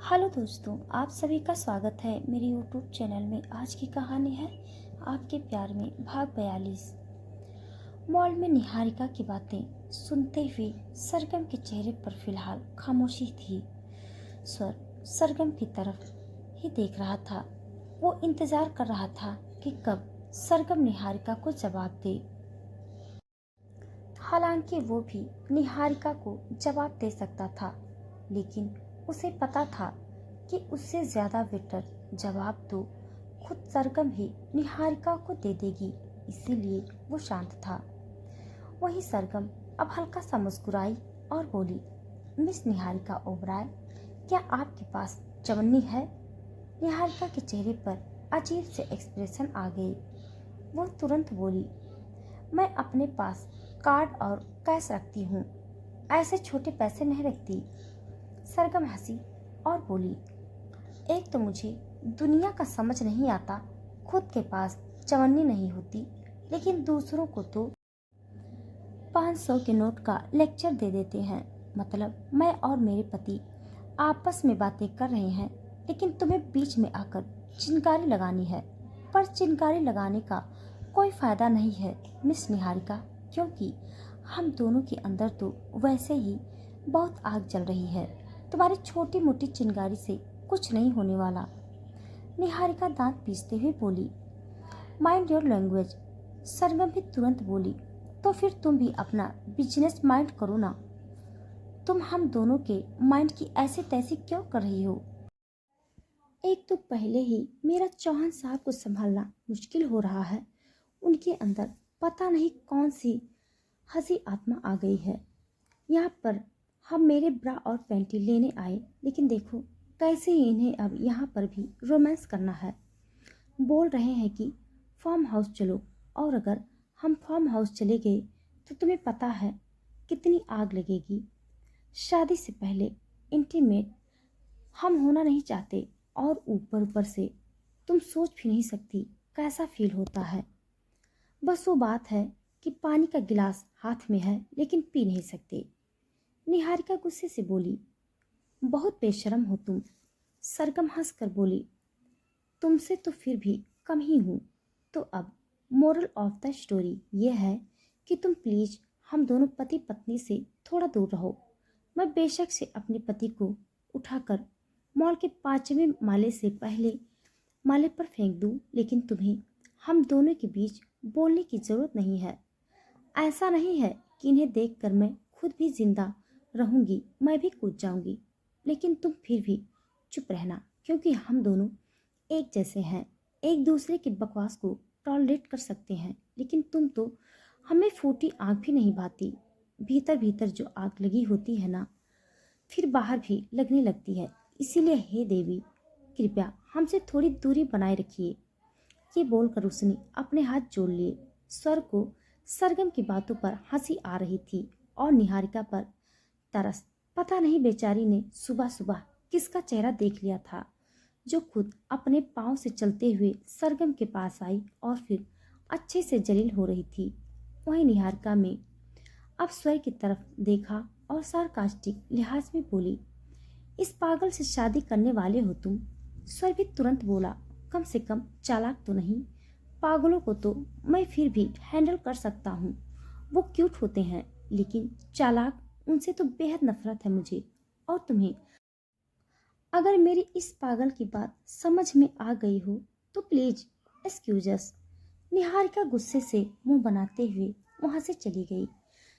Hello दोस्तों, आप सभी का स्वागत है मेरे यूट्यूब चैनल में। आज की कहानी है आपके प्यार में भाग 42। मॉल में निहारिका की बातें सुनते हुए सरगम के चेहरे पर फिलहाल खामोशी थी। स्वर सरगम की तरफ ही देख रहा था। वो इंतजार कर रहा था कि कब सरगम निहारिका को जवाब दे। हालांकि वो भी निहारिका को जवाब दे सकता था, लेकिन उसे पता था कि उससे ज्यादा बेटर जवाब तो खुद सरगम ही निहारिका को दे देगी, इसीलिए वो शांत था। वहीं सरगम अब हल्का सा मुस्कुराई और बोली, मिस निहारिका ओबराय, क्या आपके पास चवन्नी है? निहारिका के चेहरे पर अजीब से एक्सप्रेशन आ गए। वो तुरंत बोली, मैं अपने पास कार्ड और कैश रखती हूँ, ऐसे छोटे पैसे नहीं रखती। सरगम हंसी और बोली, एक तो मुझे दुनिया का समझ नहीं आता, खुद के पास चवन्नी नहीं होती, लेकिन दूसरों को तो 500 के नोट का लेक्चर दे देते हैं। मतलब मैं और मेरे पति आपस में बातें कर रहे हैं, लेकिन तुम्हें बीच में आकर चिनकारी लगानी है। पर चिनकारी लगाने का कोई फायदा नहीं है मिस निहारिका, क्योंकि हम दोनों के अंदर तो वैसे ही बहुत आग जल रही है। तुम्हारी छोटी मोटी चिनगारी से कुछ नहीं होने वाला। निहारिका दांत पीसते हुए बोली, माइंड योर लैंग्वेज। सरगम भी तुरंत बोली, तो फिर तुम भी अपना बिजनेस माइंड करो ना। तुम हम दोनों के माइंड की ऐसी तैसी क्यों कर रही हो? एक तो पहले ही मेरा चौहान साहब को संभालना मुश्किल हो रहा है। उनके अंदर पता नहीं कौन सी हंसी आत्मा आ गई है। यहाँ पर हम मेरे ब्रा और पैंटी लेने आए, लेकिन देखो कैसे ही इन्हें अब यहाँ पर भी रोमांस करना है। बोल रहे हैं कि फार्म हाउस चलो, और अगर हम फार्म हाउस चले गए तो तुम्हें पता है कितनी आग लगेगी। शादी से पहले इंटीमेट हम होना नहीं चाहते, और ऊपर ऊपर से तुम सोच भी नहीं सकती कैसा फील होता है। बस वो बात है कि पानी का गिलास हाथ में है लेकिन पी नहीं सकते। निहारिका गुस्से से बोली, बहुत बेशरम हो तुम। सरगम हंस कर बोली, तुमसे तो फिर भी कम ही हूँ। तो अब मोरल ऑफ द स्टोरी ये है कि तुम प्लीज हम दोनों पति पत्नी से थोड़ा दूर रहो। मैं बेशक से अपने पति को उठाकर मॉल के 5वें माले से पहले माले पर फेंक दूं, लेकिन तुम्हें हम दोनों के बीच बोलने की जरूरत नहीं है। ऐसा नहीं है कि इन्हें देखकर मैं खुद भी जिंदा रहूंगी, मैं भी कूद जाऊंगी, लेकिन तुम फिर भी चुप रहना, क्योंकि हम दोनों एक जैसे हैं। एक दूसरे की बकवास को टॉलरेट कर सकते हैं, लेकिन तुम तो हमें फूटी आग भी नहीं भाती। भीतर भीतर जो आग लगी होती है ना, फिर बाहर भी लगने लगती है। इसीलिए हे देवी, कृपया हमसे थोड़ी दूरी बनाए रखिए। ये बोलकर उसने अपने हाथ जोड़ लिए। स्वर को सरगम की बातों पर हंसी आ रही थी और निहारिका पर तरस। पता नहीं बेचारी ने सुबह सुबह किसका चेहरा देख लिया था, जो खुद अपने पाँव से चलते हुए सरगम के पास आई और फिर अच्छे से जलील हो रही थी। वहीं निहारिका में अब स्वर की तरफ देखा और सार्कास्टिक लिहाज में बोली, इस पागल से शादी करने वाले हो तुम? स्वर भी तुरंत बोला, कम से कम चालाक तो नहीं। पागलों को तो मैं फिर भी हैंडल कर सकता हूँ, वो क्यूट होते हैं, लेकिन चालाक उनसे तो बेहद नफरत है मुझे। और तुम्हें अगर मेरी इस पागल की बात समझ में आ गई हो तो प्लीज एक्सक्यूज अस। निहारिका गुस्से से मुंह बनाते हुए वहां से चली गई।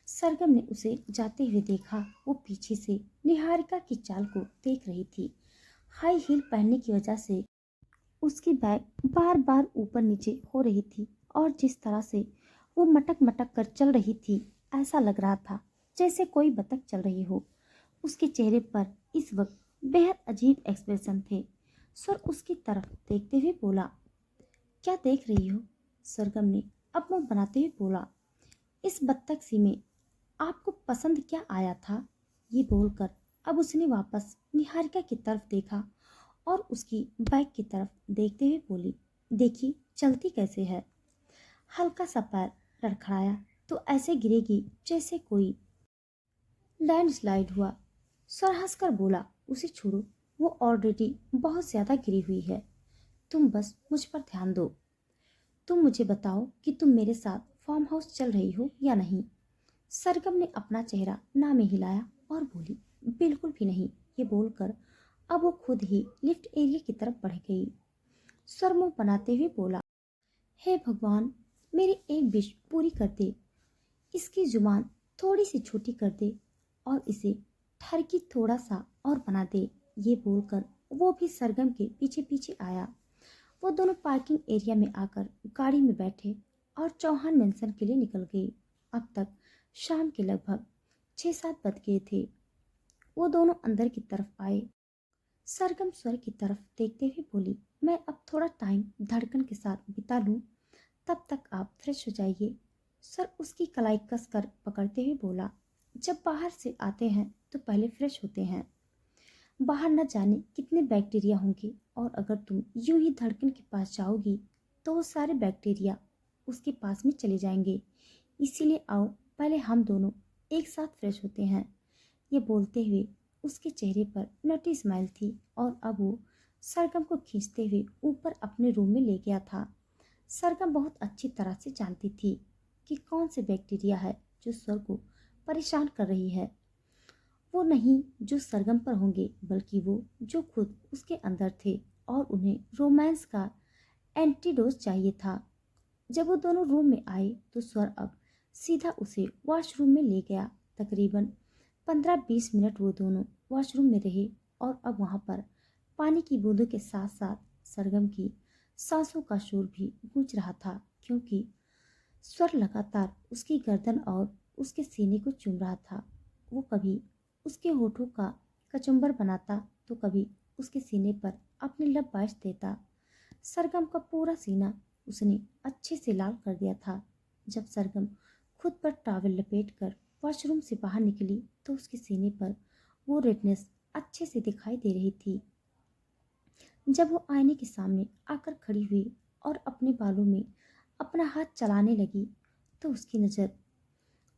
सरगम ने उसे जाते हुए देखा। वो पीछे से निहारिका की चाल को देख रही थी। हाई हील पहनने की वजह से उसकी बैग बार बार ऊपर नीचे हो रही थी, और जिस तरह से वो मटक मटक कर चल रही थी, ऐसा लग रहा था जैसे कोई बतख चल रही हो। उसके चेहरे पर इस वक्त बेहद अजीब एक्सप्रेशन थे। सर उसकी तरफ देखते हुए बोला, क्या देख रही हो? सरगम ने अब मुंह बनाते हुए बोला, इस बत्तख सी में आपको पसंद क्या आया था? ये बोलकर अब उसने वापस निहारिका की तरफ देखा और उसकी बैग की तरफ देखते हुए बोली, देखी चलती कैसे है। हल्का सा पैर लड़खड़ाया तो ऐसे गिरेगी जैसे कोई लैंडस्लाइड हुआ। सर हंसकर बोला, उसे छोड़ो, वो ऑलरेडी बहुत ज़्यादा गिरी हुई है। तुम बस मुझ पर ध्यान दो। तुम मुझे बताओ कि तुम मेरे साथ फार्म हाउस चल रही हो या नहीं। सरगम ने अपना चेहरा ना में हिलाया और बोली, बिल्कुल भी नहीं। ये बोलकर अब वो खुद ही लिफ्ट एरिया की तरफ बढ़ गई। स्वर मुंह बनाते हुए बोला, हे भगवान, मेरी एक विश पूरी कर दे। इसकी जुबान थोड़ी सी छोटी कर दे और इसे ठरकी थोड़ा सा और बना दे। ये बोलकर वो भी सरगम के पीछे पीछे आया। वो दोनों पार्किंग एरिया में आकर गाड़ी में बैठे और चौहान मेंशन के लिए निकल गए। अब तक शाम के लगभग 6-7 बज गए थे। वो दोनों अंदर की तरफ आए। सरगम स्वर की तरफ देखते हुए बोली, मैं अब थोड़ा टाइम धड़कन के साथ बिता लूं, तब तक आप फ्रेश हो जाइए। सर उसकी कलाई कस कर पकड़ते हुए बोला, जब बाहर से आते हैं तो पहले फ्रेश होते हैं। बाहर न जाने कितने बैक्टीरिया होंगे और अगर तुम यूं ही धड़कन के पास जाओगी तो वो सारे बैक्टीरिया उसके पास में चले जाएंगे। इसीलिए आओ पहले हम दोनों एक साथ फ्रेश होते हैं। ये बोलते हुए उसके चेहरे पर नटी स्माइल थी और अब वो सरगम को खींचते हुए ऊपर अपने रूम में ले गया था। सरगम बहुत अच्छी तरह से जानती थी कि कौन से बैक्टीरिया है जो स्वर को परेशान कर रही है। वो नहीं जो सरगम पर होंगे, बल्कि वो जो खुद उसके अंदर थे और उन्हें रोमांस का एंटीडोज चाहिए था। जब वो दोनों रूम में आए तो स्वर अब सीधा उसे वॉशरूम में ले गया। तकरीबन 15-20 मिनट वो दोनों वॉशरूम में रहे और अब वहाँ पर पानी की बूंदों के साथ साथ सरगम की सांसों का शोर भी गूंज रहा था, क्योंकि स्वर लगातार उसकी गर्दन और उसके सीने को चूम रहा था। वो कभी उसके होठों का कचुम्बर बनाता तो कभी उसके सीने पर अपनी लब बाँच देता। सरगम का पूरा सीना उसने अच्छे से लाल कर दिया था। जब सरगम खुद पर टॉवल लपेटकर वॉशरूम से बाहर निकली तो उसके सीने पर वो रेडनेस अच्छे से दिखाई दे रही थी। जब वो आईने के सामने आकर खड़ी हुई और अपने बालों में अपना हाथ चलाने लगी तो उसकी नज़र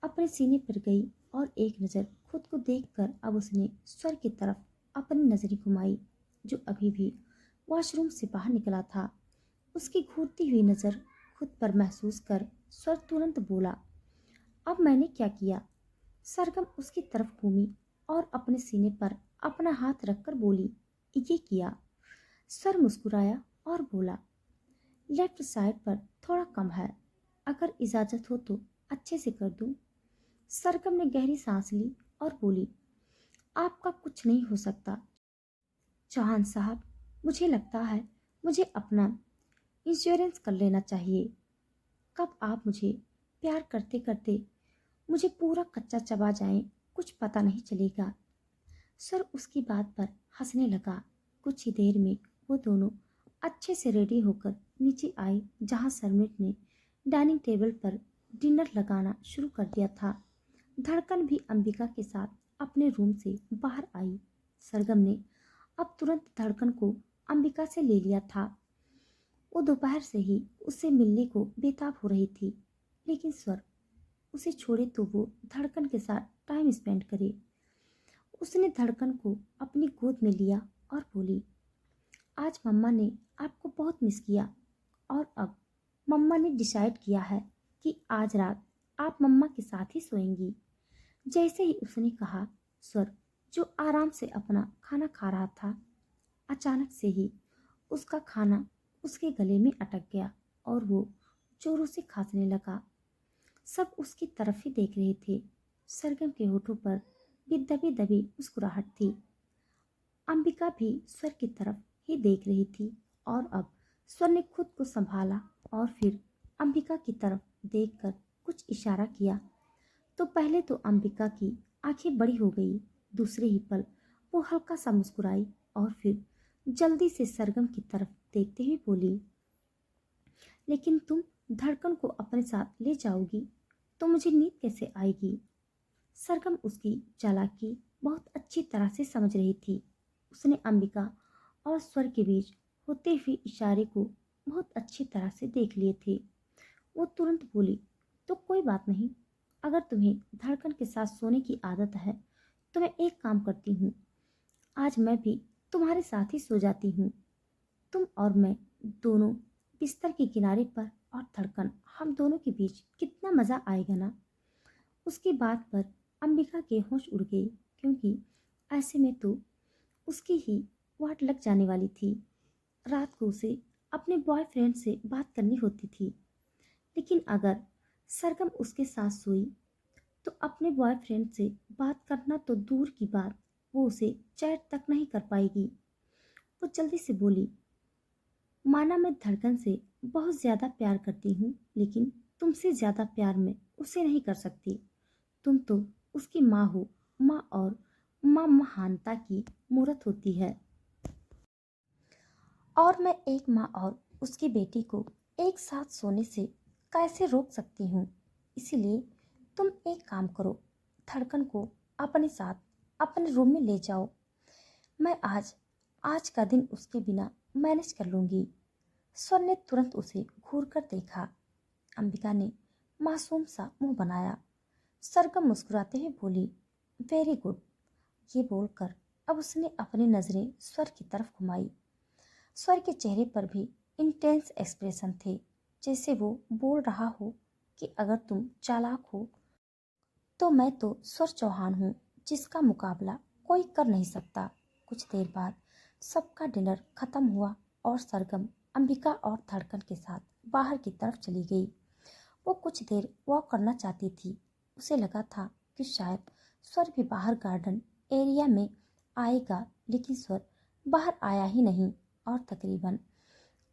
अपने सीने पर गई और एक नज़र खुद को देखकर अब उसने स्वर की तरफ अपनी नज़रें घुमाई, जो अभी भी वॉशरूम से बाहर निकला था। उसकी घूरती हुई नज़र खुद पर महसूस कर स्वर तुरंत बोला, अब मैंने क्या किया? सरगम उसकी तरफ घूमी और अपने सीने पर अपना हाथ रखकर बोली, ये किया। स्वर मुस्कुराया और बोला, लेफ्ट साइड पर थोड़ा कम है, अगर इजाज़त हो तो अच्छे से कर दूं। सरगम ने गहरी सांस ली और बोली, आपका कुछ नहीं हो सकता चौहान साहब। मुझे लगता है मुझे अपना इंश्योरेंस कर लेना चाहिए। कब आप मुझे प्यार करते करते मुझे पूरा कच्चा चबा जाएं, कुछ पता नहीं चलेगा। सर उसकी बात पर हंसने लगा। कुछ ही देर में वो दोनों अच्छे से रेडी होकर नीचे आए, जहां सरमिट ने डाइनिंग टेबल पर डिनर लगाना शुरू कर दिया था। धड़कन भी अंबिका के साथ अपने रूम से बाहर आई। सरगम ने अब तुरंत धड़कन को अंबिका से ले लिया था। वो दोपहर से ही उससे मिलने को बेताब हो रही थी, लेकिन स्वर उसे छोड़े तो वो धड़कन के साथ टाइम स्पेंड करे। उसने धड़कन को अपनी गोद में लिया और बोली, आज मम्मा ने आपको बहुत मिस किया और अब मम्मा ने डिसाइड किया है कि आज रात आप मम्मा के साथ ही सोएंगी। जैसे ही उसने कहा, स्वर जो आराम से अपना खाना खा रहा था, अचानक से ही उसका खाना उसके गले में अटक गया और वो जोरों से खांसने लगा। सब उसकी तरफ ही देख रहे थे। सरगम के होठों पर भी दबी दबी मुस्कुराहट थी। अंबिका भी स्वर की तरफ ही देख रही थी और अब स्वर ने खुद को संभाला और फिर अंबिका की तरफ देखकर कुछ इशारा किया तो पहले तो अंबिका की आंखें बड़ी हो गई, दूसरे ही पल वो हल्का सा मुस्कुराई और फिर जल्दी से सरगम की तरफ देखते हुए बोली, लेकिन तुम धड़कन को अपने साथ ले जाओगी तो मुझे नींद कैसे आएगी? सरगम उसकी चालाकी बहुत अच्छी तरह से समझ रही थी। उसने अंबिका और स्वर के बीच होते हुए इशारे को बहुत अच्छी तरह से देख लिए थे। वो तुरंत बोली, तो कोई बात नहीं, अगर तुम्हें धड़कन के साथ सोने की आदत है तो मैं एक काम करती हूँ, आज मैं भी तुम्हारे साथ ही सो जाती हूँ। तुम और मैं दोनों बिस्तर के किनारे पर, और धड़कन हम दोनों के बीच, कितना मज़ा आएगा ना। उसकी बात पर अंबिका के होश उड़ गए, क्योंकि ऐसे में तो उसकी ही वाट लग जाने वाली थी। रात को उसे अपने बॉयफ्रेंड से बात करनी होती थी, लेकिन अगर सरगम उसके साथ सोई तो अपने बॉयफ्रेंड से बात करना तो दूर की बात, वो उसे चैट तक नहीं कर पाएगी। वो जल्दी से बोली, माना मैं धड़कन से बहुत ज़्यादा प्यार करती हूँ, लेकिन तुमसे ज़्यादा प्यार मैं उसे नहीं कर सकती। तुम तो उसकी माँ हो, माँ, और माँ महानता की मूरत होती है, और मैं एक माँ और उसकी बेटी को एक साथ सोने से कैसे रोक सकती हूँ। इसीलिए तुम एक काम करो, धड़कन को अपने साथ अपने रूम में ले जाओ। मैं आज आज का दिन उसके बिना मैनेज कर लूँगी। स्वर ने तुरंत उसे घूर कर देखा। अंबिका ने मासूम सा मुंह बनाया। सरगम मुस्कुराते हुए बोली, वेरी गुड। ये बोलकर अब उसने अपनी नज़रें स्वर की तरफ घुमाई। स्वर के चेहरे पर भी इंटेंस एक्सप्रेशन थे, जैसे वो बोल रहा हो कि अगर तुम चालाक हो तो मैं तो स्वर चौहान हूँ, जिसका मुकाबला कोई कर नहीं सकता। कुछ देर बाद सबका डिनर खत्म हुआ और सरगम अंबिका और धड़कन के साथ बाहर की तरफ चली गई। वो कुछ देर वॉक करना चाहती थी। उसे लगा था कि शायद स्वर भी बाहर गार्डन एरिया में आएगा, लेकिन स्वर बाहर आया ही नहीं। और तकरीबन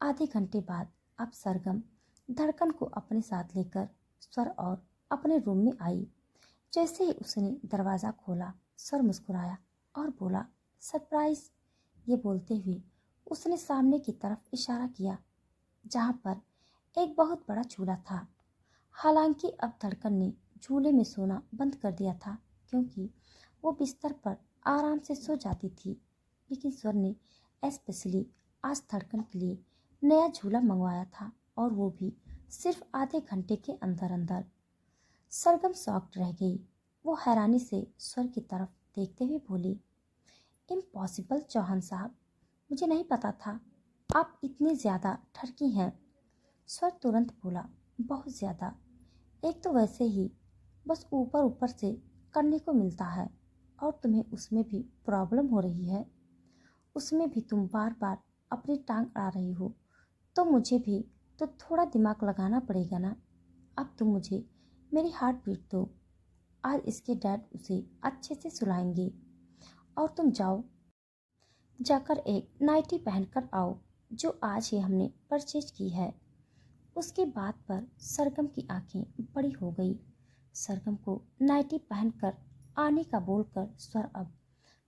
आधे घंटे बाद अब सरगम धड़कन को अपने साथ लेकर स्वर और अपने रूम में आई। जैसे ही उसने दरवाज़ा खोला, स्वर मुस्कुराया और बोला, सरप्राइज। ये बोलते हुए उसने सामने की तरफ इशारा किया, जहाँ पर एक बहुत बड़ा झूला था। हालांकि अब धड़कन ने झूले में सोना बंद कर दिया था, क्योंकि वो बिस्तर पर आराम से सो जाती थी। लेकिन स्वर ने स्पेशली आज धड़कन के लिए नया झूला मंगवाया था, और वो भी सिर्फ आधे घंटे के अंदर अंदर। सरगम शॉक्ड रह गई। वो हैरानी से स्वर की तरफ देखते हुए बोली, इम्पॉसिबल चौहान साहब, मुझे नहीं पता था आप इतनी ज़्यादा ठरकी हैं। स्वर तुरंत बोला, बहुत ज़्यादा। एक तो वैसे ही बस ऊपर ऊपर से करने को मिलता है, और तुम्हें उसमें भी प्रॉब्लम हो रही है। उसमें भी तुम बार बार अपनी टांग अड़ा रही हो, तो मुझे भी तो थोड़ा दिमाग लगाना पड़ेगा ना। अब तुम मुझे मेरी हार्ट बीट दो। आज इसके डैड उसे अच्छे से सुलाएंगे, और तुम जाओ, जाकर एक नाइटी पहनकर आओ, जो आज ही हमने परचेज की है। उसकी बात पर सरगम की आंखें बड़ी हो गई। सरगम को नाइटी पहनकर आने का बोलकर स्वर अब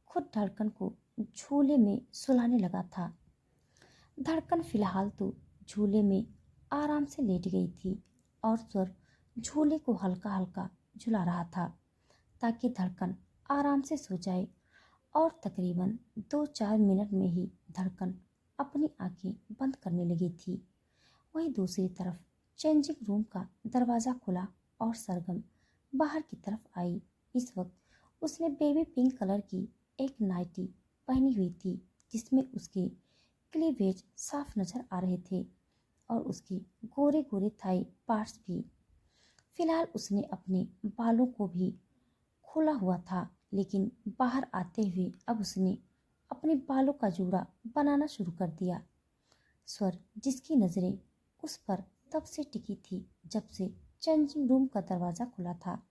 खुद धड़कन को झूले में सुलाने लगा था। धड़कन फिलहाल तो झूले में आराम से लेट गई थी, और स्वर झूले को हल्का हल्का झुला रहा था, ताकि धड़कन आराम से सो जाए। और तकरीबन 2-4 मिनट में ही धड़कन अपनी आंखें बंद करने लगी थी। वहीं दूसरी तरफ चेंजिंग रूम का दरवाज़ा खुला और सरगम बाहर की तरफ आई। इस वक्त उसने बेबी पिंक कलर की एक नाइटी पहनी हुई थी, जिसमें उसके क्लीवेज साफ नजर आ रहे थे, और उसके गोरे गोरे थाई पार्ट्स भी। फिलहाल उसने अपने बालों को भी खोला हुआ था, लेकिन बाहर आते हुए अब उसने अपने बालों का जूड़ा बनाना शुरू कर दिया। स्वर, जिसकी नज़रें उस पर तब से टिकी थी जब से चेंजिंग रूम का दरवाज़ा खुला था।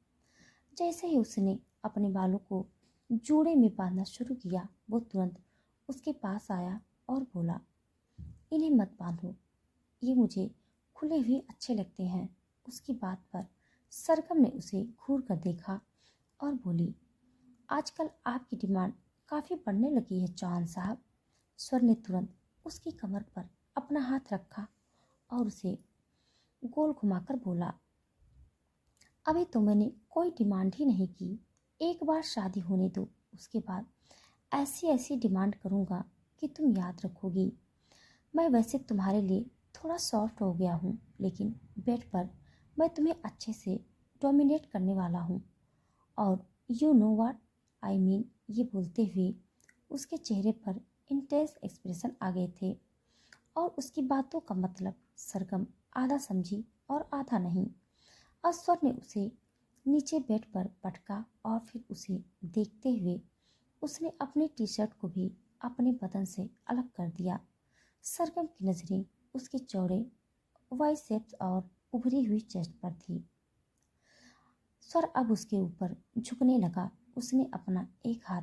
जैसे ही उसने अपने बालों को जूड़े में बांधना शुरू किया, वो तुरंत उसके पास आया और बोला, इन्हें मत बांधो, ये मुझे खुले हुए अच्छे लगते हैं। उसकी बात पर सरगम ने उसे घूर कर देखा और बोली, आजकल आपकी डिमांड काफ़ी बढ़ने लगी है चौहान साहब। स्वर ने तुरंत उसकी कमर पर अपना हाथ रखा और उसे गोल घुमाकर बोला, अभी तो मैंने कोई डिमांड ही नहीं की। एक बार शादी होने दो, उसके बाद ऐसी ऐसी डिमांड करूँगा कि तुम याद रखोगी। मैं वैसे तुम्हारे लिए थोड़ा सॉफ्ट हो गया हूँ, लेकिन बेड पर मैं तुम्हें अच्छे से डोमिनेट करने वाला हूँ, और you know what I mean. ये बोलते हुए उसके चेहरे पर इंटेंस एक्सप्रेशन आ गए थे और उसकी बातों का मतलब सरगम आधा समझी और आधा नहीं। अस्वर ने उसे नीचे बेड पर पटका और फिर उसे देखते हुए उसने अपनी टी शर्ट को भी अपने बदन से अलग कर दिया। सरगम की नजरें उसके चौड़े बाइसेप्स और उभरी हुई चेस्ट पर थी। स्वर अब उसके ऊपर झुकने लगा। उसने अपना एक हाथ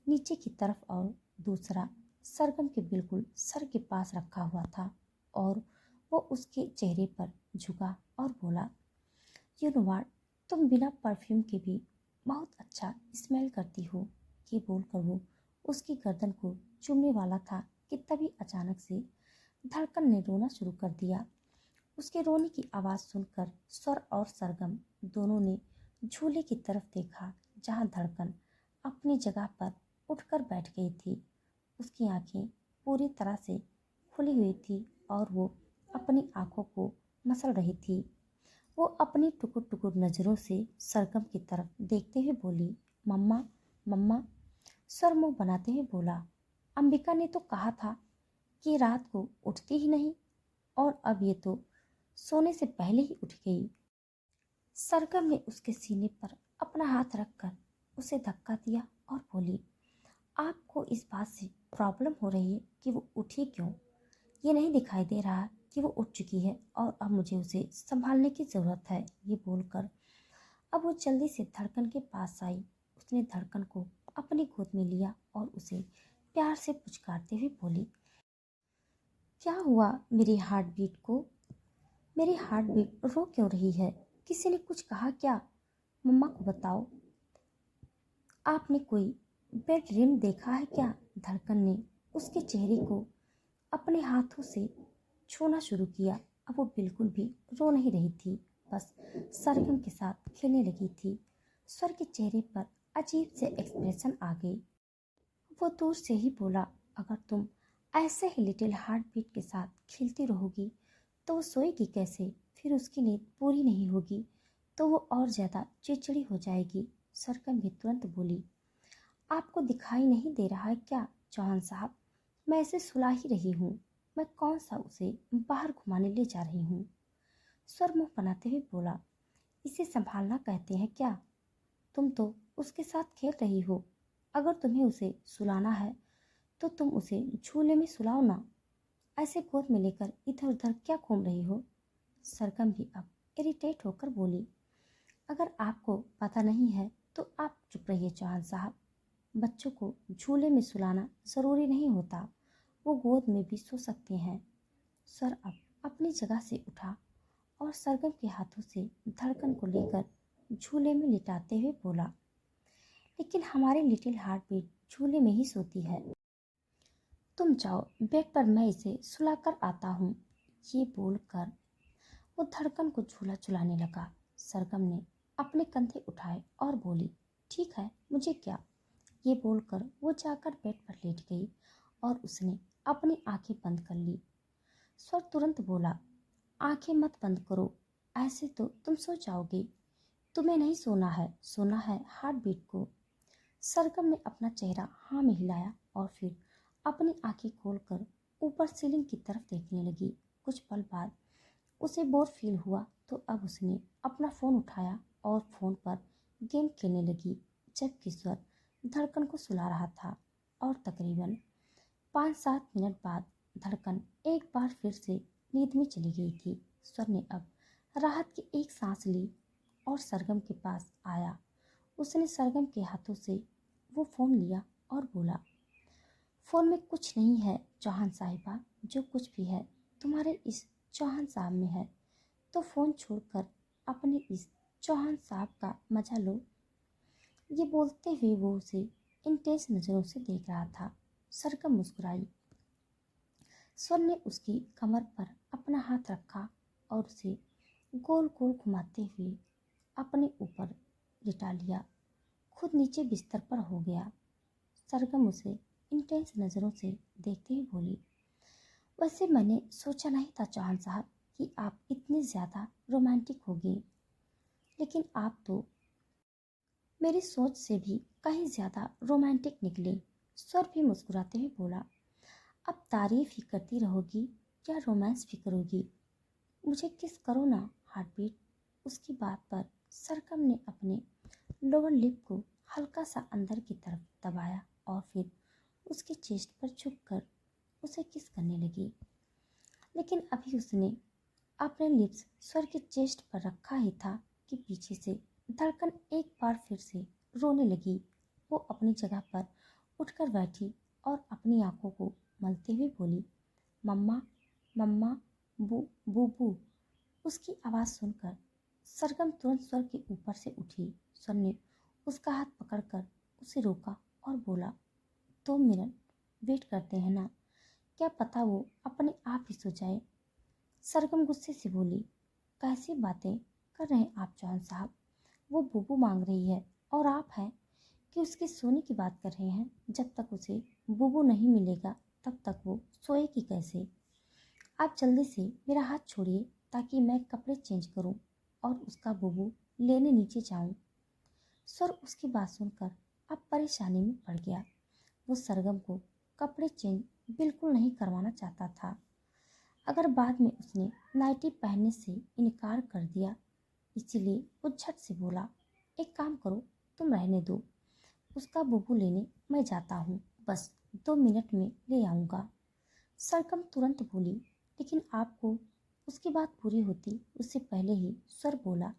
नीचे की तरफ और दूसरा सरगम के बिल्कुल सर के पास रखा हुआ था और वो उसके चेहरे पर झुका और बोला, यू नो व्हाट, तुम बिना परफ्यूम के भी बहुत अच्छा स्मेल करती हो। ये बोलकर वो उसकी गर्दन को चूमने वाला था कि तभी अचानक से धड़कन ने रोना शुरू कर दिया। उसके रोने की आवाज़ सुनकर स्वर और सरगम दोनों ने झूले की तरफ देखा जहां धड़कन अपनी जगह पर उठकर बैठ गई थी। उसकी आंखें पूरी तरह से खुली हुई थी और वो अपनी आंखों को मसल रही थी। वो अपनी टुकुर टुकुर नज़रों से सरगम की तरफ देखते हुए बोली, मम्मा, मम्मा। सर मुंह बनाते हुए बोला, अंबिका ने तो कहा था कि रात को उठती ही नहीं और अब ये तो सोने से पहले ही उठ गई। सरगम ने उसके सीने पर अपना हाथ रखकर उसे धक्का दिया और बोली, आपको इस बात से प्रॉब्लम हो रही है कि वो उठी क्यों? ये नहीं दिखाई दे रहा कि वो उठ चुकी है और अब मुझे उसे संभालने की ज़रूरत है। ये बोलकर अब वो जल्दी से धड़कन के पास आई। उसने धड़कन को अपनी गोद में लिया और उसे प्यार से पुचकारते हुए बोली, क्या हुआ मेरी हार्ट बीट को? मेरी हार्ट बीट रो क्यों रही है? किसी ने कुछ कहा क्या? मम्मा को बताओ। आपने कोई बेड ड्रीम देखा है क्या? धड़कन ने उसके चेहरे को अपने हाथों से छूना शुरू किया। अब वो बिल्कुल भी रो नहीं रही थी, बस सरगम के साथ खेलने लगी थी। स्वर के चेहरे पर अजीब से एक्सप्रेशन आ गए। वो दूर से ही बोला, अगर तुम ऐसे ही लिटिल हार्ट बीट के साथ खेलती रहोगी तो वो सोएगी कैसे? फिर उसकी नींद पूरी नहीं होगी तो वो और ज़्यादा चिड़चिड़ी हो जाएगी। सरगम भी तुरंत बोली, आपको दिखाई नहीं दे रहा है क्या चौहान साहब? मैं इसे सुला ही रही हूँ। मैं कौन सा उसे बाहर घुमाने ले जा रही हूँ? स्वर मुंह बनाते हुए बोला, इसे संभालना कहते हैं क्या? तुम तो उसके साथ खेल रही हो। अगर तुम्हें उसे सुलाना है तो तुम उसे झूले में सुलाओ ना। ऐसे गोद में लेकर इधर उधर क्या घूम रही हो? सरगम भी अब इरिटेट होकर बोली, अगर आपको पता नहीं है तो आप चुप रहिए चौहान साहब। बच्चों को झूले में सुलाना ज़रूरी नहीं होता, वो गोद में भी सो सकते हैं। सर अब अपनी जगह से उठा और सरगम के हाथों से धड़कन को लेकर झूले में लिटाते हुए बोला, लेकिन हमारी लिटिल हार्ट बीट झूले में ही सोती है। तुम जाओ बेड पर, मैं इसे सुलाकर आता हूँ। ये बोलकर वो धड़कन को झूला झुलाने लगा। सरगम ने अपने कंधे उठाए और बोली, ठीक है, मुझे क्या? ये बोलकर वो जाकर बेड पर लेट गई और उसने अपनी आंखें बंद कर ली। स्वर तुरंत बोला, आंखें मत बंद करो, ऐसे तो तुम सो जाओगी। तुम्हें नहीं सोना है, सोना है हार्ट बीट को। सरगम ने अपना चेहरा हाँ में हिलाया और फिर अपनी आंखें खोलकर ऊपर सीलिंग की तरफ देखने लगी। कुछ पल बाद उसे बोर फील हुआ तो अब उसने अपना फ़ोन उठाया और फ़ोन पर गेम खेलने लगी, जबकि स्वर धड़कन को सुला रहा था। और तकरीबन 5-7 मिनट बाद धड़कन एक बार फिर से नींद में चली गई थी। स्वर ने अब राहत की एक सांस ली और सरगम के पास आया। उसने सरगम के हाथों से वो फ़ोन लिया और बोला, फ़ोन में कुछ नहीं है चौहान साहिबा, जो कुछ भी है तुम्हारे इस चौहान साहब में है, तो फ़ोन छोड़कर अपने इस चौहान साहब का मजा लो। ये बोलते हुए वो उसे इंटेंस नज़रों से देख रहा था। सरगम मुस्कुराई। स्वर ने उसकी कमर पर अपना हाथ रखा और उसे गोल गोल घुमाते हुए अपने ऊपर लिटा लिया। खुद नीचे बिस्तर पर हो गया। सरगम उसे इंटेंस नज़रों से देखते हुए बोली, वैसे मैंने सोचा नहीं था चौहान साहब कि आप इतने ज़्यादा रोमांटिक होंगे, लेकिन आप तो मेरी सोच से भी कहीं ज़्यादा रोमांटिक निकले। स्वर भी मुस्कुराते हुए बोला, अब तारीफ ही करती रहोगी या रोमांस भी करोगी? मुझे किस करो ना हार्टबीट। उसकी बात पर सरगम ने अपने लोअर लिप को हल्का सा अंदर की तरफ दबाया और फिर उसके चेस्ट पर झुककर उसे किस करने लगी। लेकिन अभी उसने अपने लिप्स स्वर के चेस्ट पर रखा ही था कि पीछे से धड़कन एक बार फिर से रोने लगी। वो अपनी जगह पर उठकर बैठी और अपनी आंखों को मलते हुए बोली, मम्मा, मम्मा, बूबू। उसकी आवाज़ सुनकर सरगम तुरंत स्वर के ऊपर से उठी। स्वर ने उसका हाथ पकड़कर उसे रोका और बोला, 2 मिनट वेट करते हैं ना, क्या पता वो अपने आप ही सो जाए। सरगम गुस्से से बोली, कैसी बातें कर रहे हैं आप चौहान साहब? वो बूबू मांग रही है और आप हैं कि उसके सोने की बात कर रहे हैं। जब तक उसे बूबू नहीं मिलेगा तब तक वो सोएगी कैसे? आप जल्दी से मेरा हाथ छोड़िए ताकि मैं कपड़े चेंज करूं और उसका बूबू लेने नीचे जाऊं। स्वर उसकी बात सुनकर अब परेशानी में पड़ गया। वो सरगम को कपड़े चेंज बिल्कुल नहीं करवाना चाहता था। अगर बाद में उसने नाइटी पहनने से इनकार कर दिया, इसीलिए वो झट से बोला, एक काम करो, तुम रहने दो, उसका बूबू लेने मैं जाता हूँ, बस 2 मिनट में ले आऊँगा। सरगम तुरंत बोली, लेकिन आपको उसकी बात पूरी होती उससे पहले ही स्वर बोला,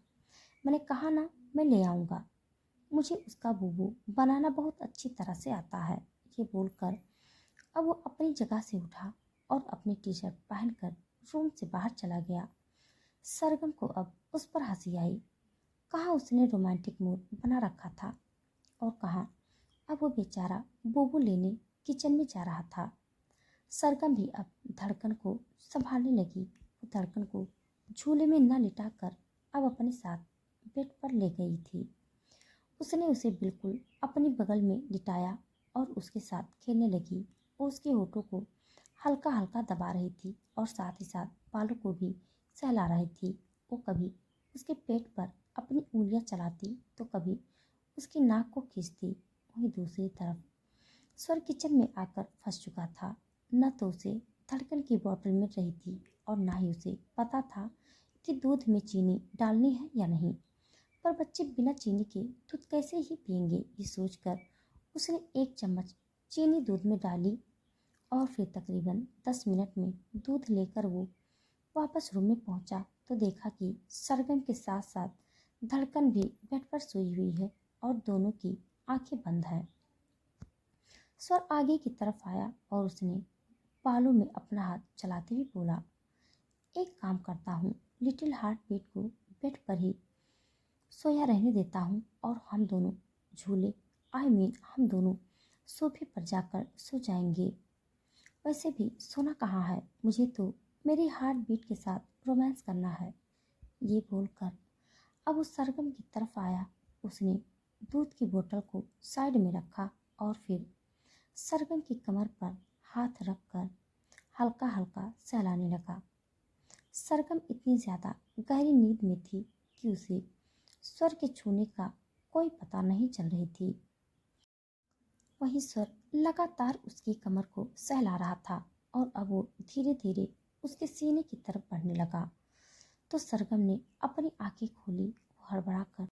मैंने कहा ना मैं ले आऊँगा, मुझे उसका बूबू बनाना बहुत अच्छी तरह से आता है। ये बोलकर अब वो अपनी जगह से उठा और अपनी टी शर्ट पहनकर रूम से बाहर चला गया। सरगम को अब उस पर हंसी आई। कहाँ उसने रोमांटिक मूड बना रखा था और कहाँ अब वो बेचारा बूबू लेने किचन में जा रहा था। सरगम भी अब धड़कन को संभालने लगी। वो धड़कन को झूले में न लिटाकर अब अपने साथ बेड पर ले गई थी। उसने उसे बिल्कुल अपने बगल में लिटाया और उसके साथ खेलने लगी। वो उसके होठों को हल्का हल्का दबा रही थी और साथ ही साथ बालों को भी सहला रही थी। वो कभी उसके पेट पर अपनी उंगलियां चलाती तो कभी उसकी नाक को खींचती। वहीं दूसरी तरफ स्वर किचन में आकर फंस चुका था। न तो उसे धड़कन की बोतल मिल रही थी और ना ही उसे पता था कि दूध में चीनी डालनी है या नहीं। पर बच्चे बिना चीनी के दूध कैसे ही पिएंगे, ये सोचकर उसने 1 चम्मच चीनी दूध में डाली और फिर तकरीबन 10 मिनट में दूध लेकर वो वापस रूम में पहुंचा तो देखा कि सरगम के साथ साथ धड़कन भी बेड पर सोई हुई है और दोनों की आंखें बंद है। स्वर आगे की तरफ आया और उसने बालों में अपना हाथ चलाते हुए बोला, एक काम करता हूँ, लिटिल हार्ट बीट को बेड पर ही सोया रहने देता हूँ और हम दोनों झूले हम दोनों सोफे पर जाकर सो जाएंगे। वैसे भी सोना कहाँ है, मुझे तो मेरी हार्ट बीट के साथ रोमांस करना है। ये बोलकर अब उस सरगम की तरफ आया। उसने दूध की बोतल को साइड में रखा और फिर सरगम की कमर पर हाथ रखकर हल्का हल्का सहलाने लगा। सरगम इतनी ज़्यादा गहरी नींद में थी कि उसे स्वर के छूने का कोई पता नहीं चल रही थी। वहीं स्वर लगातार उसकी कमर को सहला रहा था और अब वो धीरे धीरे उसके सीने की तरफ बढ़ने लगा। तो सरगम ने अपनी आंखें खोली। वो हड़बड़ाकर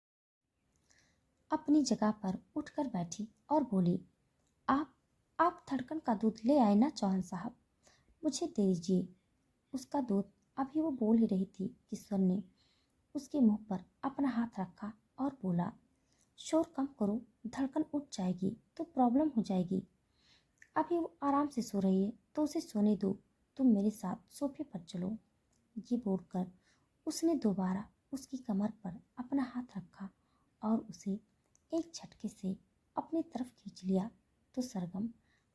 अपनी जगह पर उठकर बैठी और बोली, आप धड़कन का दूध ले आए ना चौहान साहब, मुझे दे दीजिए उसका दूध। अभी वो बोल ही रही थी कि स्वर ने उसके मुंह पर अपना हाथ रखा और बोला, शोर कम करो, धड़कन उठ जाएगी तो प्रॉब्लम हो जाएगी। अभी वो आराम से सो रही है तो उसे सोने दो, तुम मेरे साथ सोफे पर चलो। ये बोलकर उसने दोबारा उसकी कमर पर अपना हाथ रखा और उसे एक झटके से अपनी तरफ खींच लिया। तो सरगम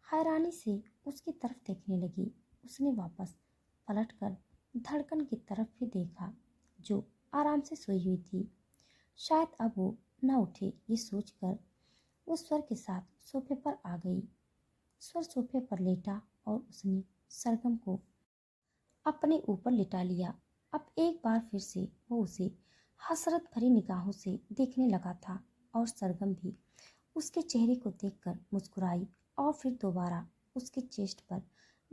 हैरानी से उसकी तरफ देखने लगी। उसने वापस पलटकर धड़कन की तरफ भी देखा जो आराम से सोई हुई थी। शायद अब वो न उठे, ये सोचकर वो स्वर के साथ सोफे पर आ गई। स्वर सोफे पर लेटा और उसने सरगम को अपने ऊपर लिटा लिया। अब एक बार फिर से वो उसे हसरत भरी निगाहों से देखने लगा था और सरगम भी उसके चेहरे को देखकर मुस्कुराई और फिर दोबारा उसके चेस्ट पर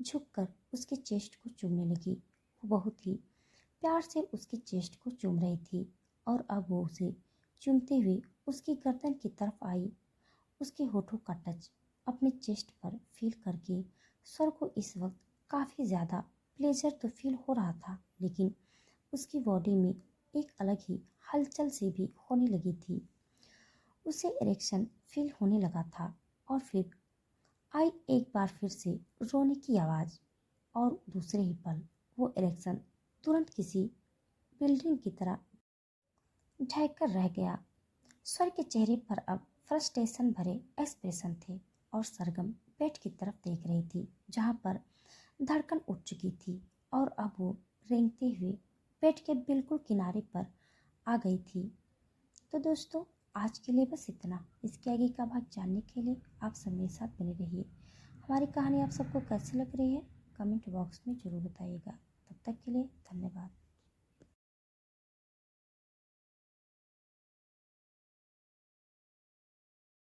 झुककर उसके चेस्ट को चूमने लगी। वो बहुत ही प्यार से उसके चेस्ट को चूम रही थी और अब वो उसे चूमते हुए उसकी गर्दन की तरफ आई। उसके होठों का टच अपने चेस्ट पर फील करके स्वर को इस वक्त काफ़ी ज़्यादा प्लेजर तो फील हो रहा था, लेकिन उसकी बॉडी में एक अलग ही हलचल से भी होने लगी थी। उसे इरेक्शन फील होने लगा था और फिर आई एक बार फिर से रोने की आवाज़ और दूसरे ही पल वो इरेक्शन तुरंत किसी बिल्डिंग की तरह ढह कर रह गया। स्वर के चेहरे पर अब फ्रस्ट्रेशन भरे एक्सप्रेशन थे और सरगम बेड की तरफ देख रही थी जहाँ पर धड़कन उठ चुकी थी और अब वो रेंगते हुए बेड के बिल्कुल किनारे पर आ गई थी। तो दोस्तों, आज के लिए बस इतना। इसके आगे का भाग जानने के लिए आप सब मेरे साथ बने रहिए। हमारी कहानी आप सबको कैसी लग रही है कमेंट बॉक्स में ज़रूर बताइएगा। तब तक के लिए धन्यवाद।